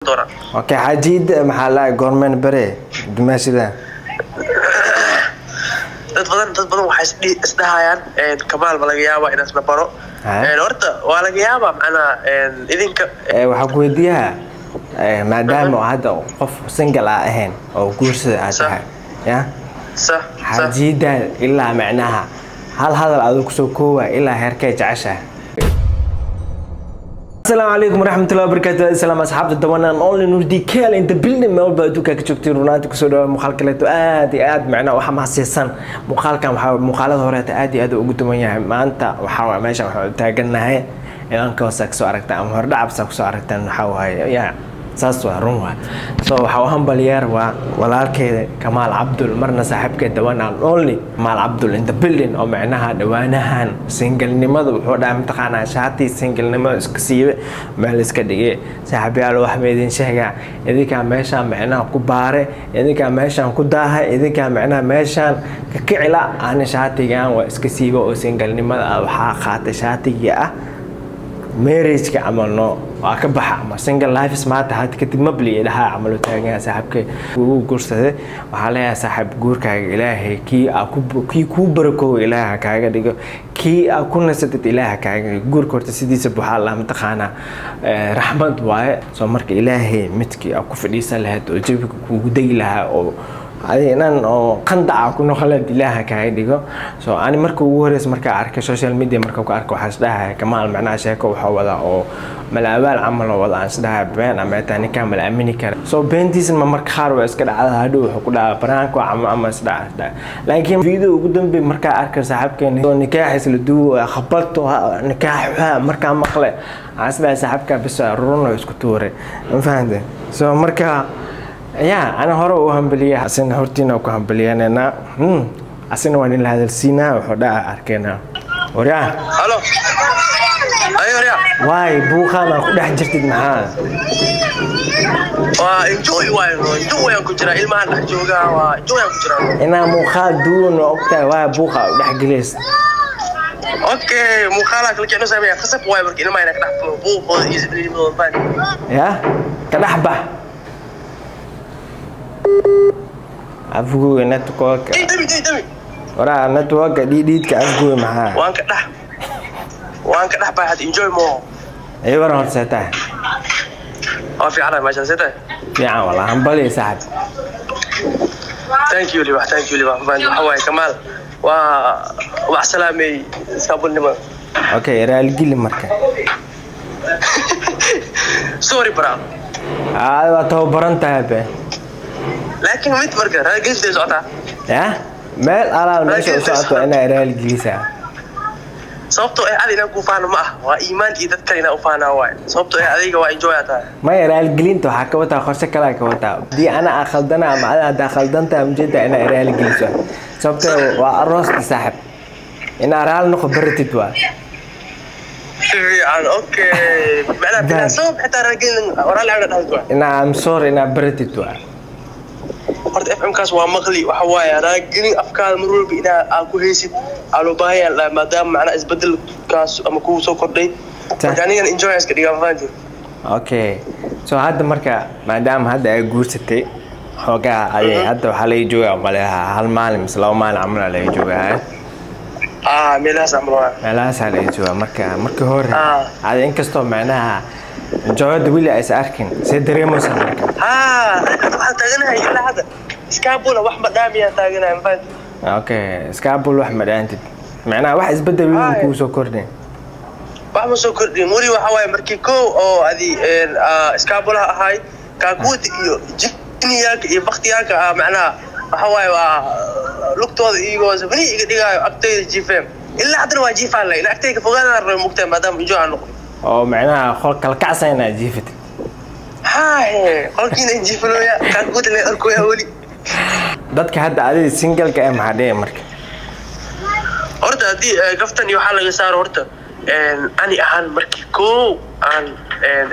دوران اوكي حاجيد محل غورمن بري دماشيدا dad badan waxay isdahayaan Kamaal ma laga yaabaa inaad la baro horta waa laga yaabaa macna idinka waxa ku weydiiyaa maadaama hadda qof single ah ahayn oo guursada aad tahay ya صح حاجيدا ilaa macnaha hal hadal aad ku soo koowaa ilaa heerkay jecesha السلام عليكم ورحمة الله وبركاته. السلام أصحاب الدوانا أونلي نور دي كيل إنت بيلدين ما بدو كجوكتي رونات كسر مخالكلته آدي معنا وحماس يسان مخالكم مخالات هورات آدي وقلت مياه ما أنت وحاول ماشي وحاول تاجرنا هاي إلى كوسك سوارك تام هرد عبسك سوارك تام حاول هاي يا ساسوا روما حاوهم باليار ولكن كمال عبدل مرنا صاحبك دوانا أونلي مال عبدل إنت بيلدين أو معناها دوانهان سينجل نمد وحدا متقنا شاتي سينجل نمد إسكسيب مالس كدقي صاحبي على واحد ميدين شهجة إذا كان ماشان معناها كبارة إذا كان ماشان كداها إذا كان معناها ماشان كعلا أنا شاتي جان وإسكسيب وسينجل نمد أو حاقات شاتي جاء marriage كعملنا وأكبح ما single life smart هاد كتب مبلي لها عملوا تاجي صاحبك وقرصة وحاليا صاحب جورك إلهي كي كوبركو إله كاجا ديجو كي أكون ستة إله كاجا جور كورت سيدي سبحان الله متقانا رحمة واي سمرك إلهي متكي أكو فدي سلهت وجيبك ودي لها أو أنا قندع كنا خلد إلها كايديجو أنا مركو ورث مركا عارك السوشيال ميديا مركو كاركو حسدها كمال معناه شيكو وحولا أو ملابال عمل وضع حسدها بين أما تاني كامل أمريكا بنتيس ما مرك خارو إسكال على هادو حكولا برانكو عم سدها لكن فيديو قدام بمركا عارك صاحب كان نكاح يسلدو خبرته نكاح مركا مقلة حسدها صاحبك بس رونا يسكتوري فهمت مركا يا أنا هرو وهمبلية حسين هرتينا وكهمبلية أنا حسين وين هذا السينا وحدا أركينا وريا الو ايوه ريا واي بوخا ما كنت حجرت معاه enjoy واي كجرا ilmahan dhex jooga waa enjoy kujira ina muuqaal duun waqta waa buuqa dhex galeys okay muuqaalka la jecno sameeya qasab waay markii ilmaha ina ka dhex buuqooda iyo isbiriimada baan ya ka dhex bax afgu network dami ورا network ديدك afgu معاه وان كدح باحد enjoy مو ايوه ورا هرسته في على ما جلسته يا والله همبلي صاحب thank you لي بان حواي كمال ومع سلامي سابون لي اوكي رال جيل مركه سوري برا هذا تو برنتها به لكن ميت مركه رال جيل زعتها يا مال أنا ماشي صعدت أنا رال جلسة sababtoo ay adina ku faano ma ah waa iimaan iyo dadka ina u faana waay sababtoo ay adiga waa enjoy ata ma raal gelinto waxa ka wata qorshe kala ka wata di ana akhaldana ama ada khaldanta mujeda ina raal geliso sababtoo waa aroos saaxib ina raal noqo baratid waa aan okay macna bila sabab xitaa raal gelin waraal aan dhahay ina am sorry ina baratid waa horta FM kaas waa maqli waxa waaye raal gelin afkaada mar walba ina aan ku heysid alo baahan la maadaama macna isbedel kaas ama ku soo kordhay aniga enjoy iska dhiga faanti okay so hadda marka maadaama hadda ay guursatay xogaa ay hadda waxa la joogaa malaha hal maalin mise laba maalin amal la joogaa meelahaas la joogaa marka hore aad inkastoo macnaha jawada wili ay arkin si dareemaysa marka waxaan taaganahay ilaa hadda iskaabula wax ma dhaamiya taaganahay faanti اوكي سكابول واحمد انت معناها واحد اسبدل وين كوسو كوردين واحد سو كوردين موري waxa way markii ko oo adi iskaabulaha ahay ka guud iyo jiniyaalka iyo waqtiyaalka macnaha waxa way waa lugtooda iyago sabri iga dhigayo agtayda jifem ilaa hadana waa jifaan la ina agtayga fogaana rabo mugtaa maadaama injo aan noqdo oo macnaha qol kala kacayna jifat qolkiina jiflooya ka guud la arkoya wali dadka hadda adiga single ka ma hadee marka horta hadii gaftan iyo waxa laga saaro horta ani ahaan markii ko aan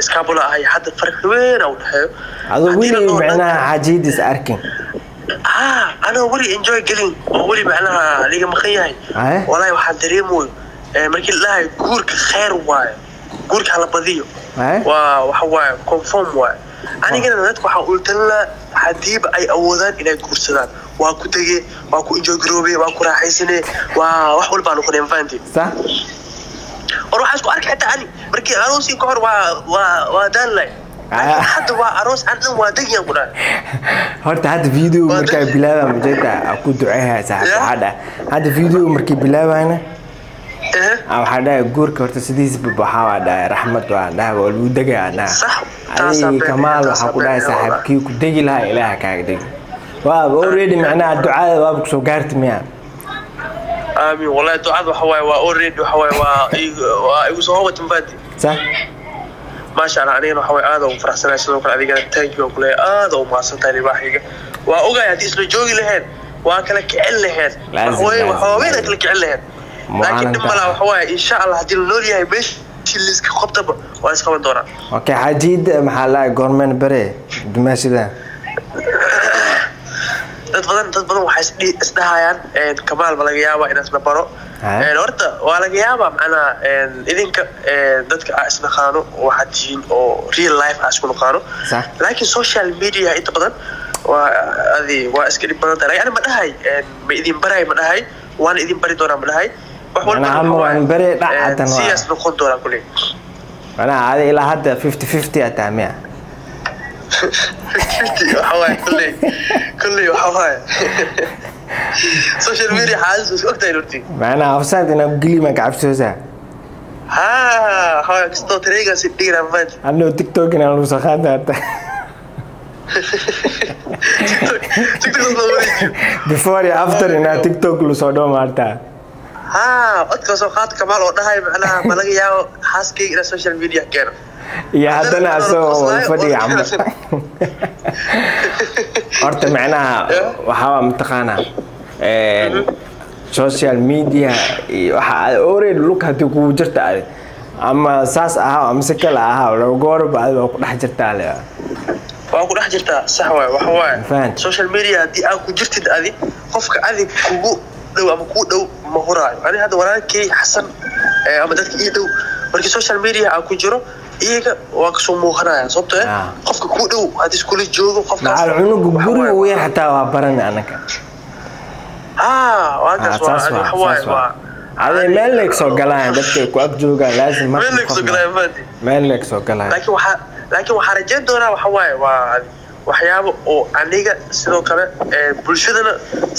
iskaabula ahay hadda farq weyn u dhaxeeyo adoo wili macnaha xajiidis arkin ana wali enjoy gelin oo wali macnaha liga maqan yahay wallahi waxaan dareemoy markii la guurka khair waay guurka la badiyo waa waxa waay conform waay anigana dadku waxa uu talaa hadiiba ay awoodaan inay guursadaan waa ku tagay waa ku enjoy garoobay waa ku raaxaysanay waa wax walba aan ku neefanti صح وروح اسكو اركع تاني مركي عروسي كور waa daalay hadda waa aroos aan waa qura horta hadda video markay bilaabaan majeeda ku duceeyaa saaxiibada hadda video markay bilaabaana waxa dhahay guurka horta sidiis waxa dhahay raxmad waa dhahay oo lagu dagaana صح ay kamaal waxa ku dhahay saaxiibkii ku dagi lahaa ilaaha kaaga dagi waa already macnaa ducada waa ku soo gaartay miyaa آمين والله دعاء وحواي وأوريد وحواي ويوسف تنفادي صح ما شاء الله علينا وحواي هذا وفرح سنة سنة وكل هذه قالت تانك وكل هذا وما صنتني بحاجة وأوجا هدي اسمه جوجي لهن وأكلك علهن وحواي وحواي أكلك علهن لكن لما وحواي إن شاء الله هدي النوري هاي بيش اللي سك خبطة ولا سكون دوران أوكي حجيد محلا جورمن بري دمشق ده dad badan waxay isdahayaan kamaal laga yaabo in isla baro horta waa laga yaabaa macnaa idinka dadka isla qaano waxa tiin oo real life isku qaano laakiin social media inta badan waa iska dib badan tahay yani ma dhahay ma idin baray ma dhahay waan idin bari doonaa ma dhahay wax walba waan bari dhacatan waa siyaas noqon doonaa kulli ana aad ilaa hadda 50-50 ataamiya وحواي كله وحواي سوشيال ميديا حاسس وقتها يرتي معنا أفسد أنا بقولي ما كعب سوسة ها كستو تريجا ستين أمانج أنا تيك توك أنا لو سخان هذا تيك توك before after أنا تيك توك لو صادو مارتا أذكر سوخات كمال وضعها أنا بلاقي ياو حاسكي إلى السوشيال ميديا كنا يا هذا أسو فدي عم أرت معناها وحوا متقانا سوشيال ميديا أوريد لوك هتكون جرت عليه أما ساس أمسكلا لو جور بعد وقت حجرت عليه وأقول حجرتها صحوة وحواي سوشيال ميديا دي أكو جرت هذه قفك هذه كوجو لو أما كودو مهوراي يعني هذا وراكي حسن أما ده كيدو ولكن سوشيال ميديا أكو جرو iyaga waa ka soo muuqanaya sababtoo ah qofka ku dhow hadii isku la joogo qofkaas maal cunugu guri weyn xataa waa baran anaka waa ka soo waa aday meel leeg soo galaan dadka ku ag jooga laazim meel leeg soo galaan maadi meel leeg soo galaan laakiin waxa rajayn doonaa waxa waaye waa waxyaabo oo aniga sidoo kale bulshadana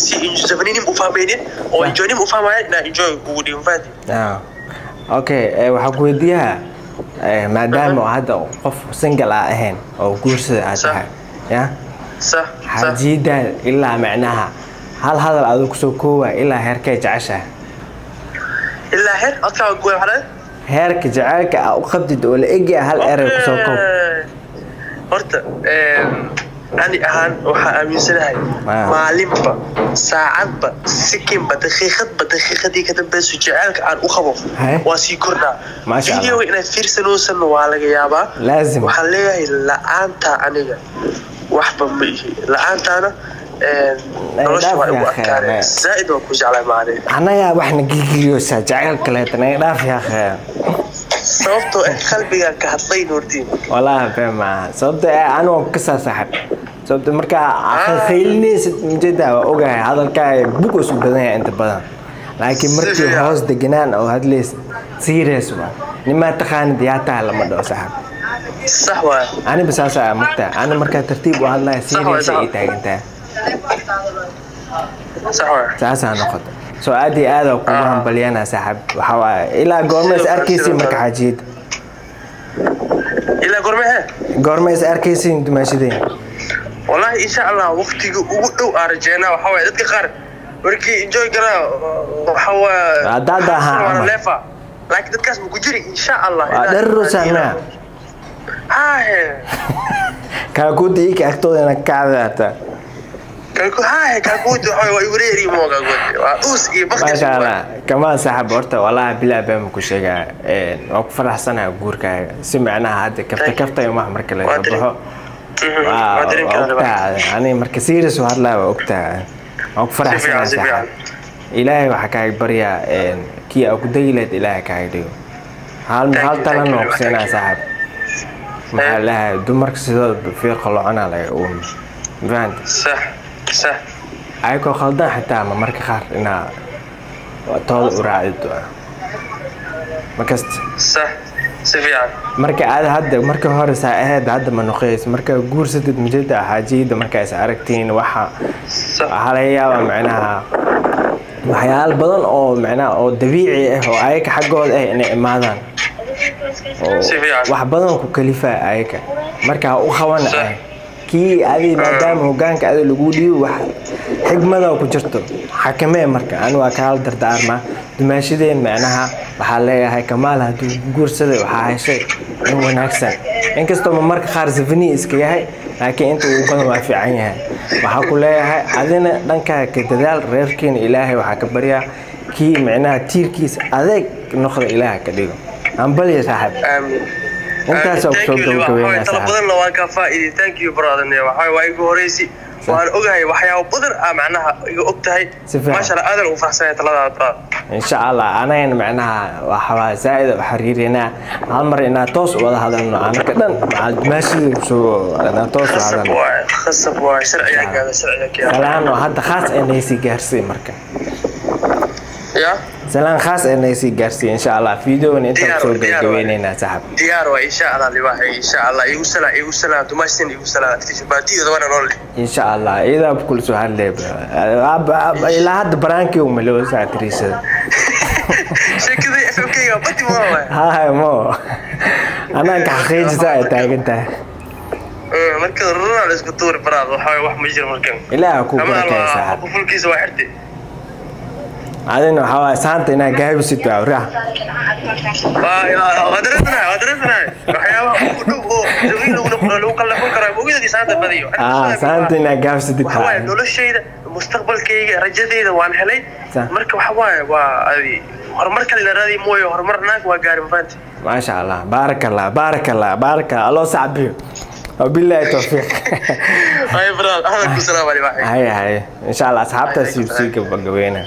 si injilsafaninin u fahmaynin oo injoonin u fahmayaan inaa enjoy ugu dhiin faadi okay waxa ku weydiiyaa maadaama hadda qof single ahayn oo guursada aad tahay ya صح حجيدا إلا معناها هل هذا الأذوق سوكوا إلا هيرك جعشة إلا هير أطلع أقول هذا هيرك جعلك أو خبدت ولا إجي هل أرك سوكوا horta ani ahaan waxa aaminsanay maalinba saacadba sikinba daqiiqadii ka dambayso jecelka aan u qabo waa sii kordhaa video ina fiirsanoosan waa laga yaabaa laazim waxa leeyahay la'aanta aniga waxba ma ihi la'aantana nolosha waa ugu adkaanay zaaid waa ku jeclay maadeen anaga waxna gilgiliyo jecelka leetana dhaaf yaa khair sababtoo qalbiga ka hadlay noortiin والله فما صوت أنا وكسر سحب صوت مركا خيلني جدا وأوجه هذا الكاي بوكس بدنا أنت بدنا لكن مركي هوس دجنان أو هاد ليس سيريس وا لما تخان دياتا لما دو سحب صح أنا بس أسا مقطع أنا مركا ترتيب والله سيريس إيتا أنت صح أسا نقطة سو أدي هذا وكلهم بليانا سحب وحوا إلى قرمز أركيسي مركا حجيد إلى قرمز أركيسي أنتم ماشيين والله إن شاء الله وقتي وقتو أرجعنا وحوا يدك خير وركي إنجوي كنا وحوا دادا لفا لكن تكاس مكجري إن شاء الله درسنا هاي كاكود إيك أكتو أنا كذا كاكود حوا يوريري مو كاكود وأوس إيه ما شاء الله كمان سحب ورتا والله بلا بهم كشجع وقفر حسنا جورك سمعنا هذا كفت يوم أحمر كله يصبحه وقتها يعني مركزيرس وهلا وقتها وقفر حسنا سحب إلهي وحكاي بريا كي أقديلت إلهي كايديو هل تلا نقصنا سحب maxaa lahaa dumarka sidoo fiiq qalocana laga uumi fahanti صح ayagoo khaldan xitaa ma marka qaar inaa tooda u raacido makasta صح سفيان marka aad hadda marka hore saa ahayd hadda ma noqoys marka guursatid majida xaajiyada marka is aragtiin waxa laga yaabaa macnaha waxyaalo badan oo macnaha oo dabiici ah oo ayaga xaggooda ah inay imaadaan wax badan ku kalifa ayaga marka u qaban kii adi maadaama hogaanka adi lagu dhiibo wax xigmada ku jirto xakamee marka aan waa kaal dardaarma dumaashadeen macnaha waxa leeyahay kamaal haduu guursaday waxa heshay in wanaagsan inkastoo marka qaar safani iska yahay laakiin inta uu badan waa fiican yahay waxa ku leeyahay adina dhankaaga ka dadaal reerkiina ilaahay waxa ka bariyaa kii macnaha tiirkiisa adeeg noqdo ilaahay ka dhigo aan bal ya saaxib aamin intaas oo soo gabagabeynaa talabadan la waan ka faa'iiday thank you brother waxa way igu horeysi waan ogahay waxyaabo badan macnaha iga ogtahay ma sha Allah aadan u faahfaahsan talada إن شاء الله أنا معناها وحوا زائد وحريرنا عمر إن توس ولا هذا أنا كذا ماشي شو أنا توس هذا خصب وشرعي هذا شرعي كذا سلام وهذا خاص إنه يصير جارسي مركب يا سلام خاص إنه يصير جارسي إن شاء الله فيديو إن أنت تسوي جويننا سحب ديار وإن شاء الله لواحد إن شاء الله يوصل تماشين يوصل تشباتي وضمنا نولي إن شاء الله إذا بكل سؤال لب إلى هذا برانكي وملو ساعة ريسة شكله FMK بدي والله هاي مو أنا كحقيقة ساعة أنت مركز الرنال اسكتور براد وحاول واحد مجرى مركز لا أكو بركة ساعة أبو فل كيس واحدة هذا حوا سانت إنها جايب ستة أورا غدرتنا وحياة زميل لو قال لكم كرا بوجد دي سانت بديو سانت إنها جايب ستة حوا نقول الشيء مستقبل كي رجدي وان حلي مركب حوا وهذه هرمرك اللي راضي موي هرمرناك وقارب فانت ما شاء الله بارك الله بارك الله بارك الله سعبي وبالله التوفيق هاي براد أهلا السلام عليكم هاي إن شاء الله أصحابته سيبسيك بقوينا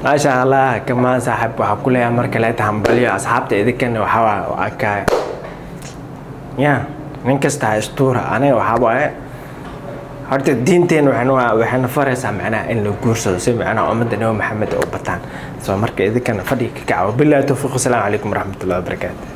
ما شاء الله كمان صاحب وحكوا لي أمر كلا تهمبلي أصحابته إذا كانوا حوا وعكا يا نكسته أسطورة أنا وحوا هرت الدين تين وحنا فرس معنا إنه كورس سمعنا عمدنا محمد أو بطان سو مركز إذا كان فديك كعب بالله التوفيق والسلام عليكم ورحمة الله وبركاته.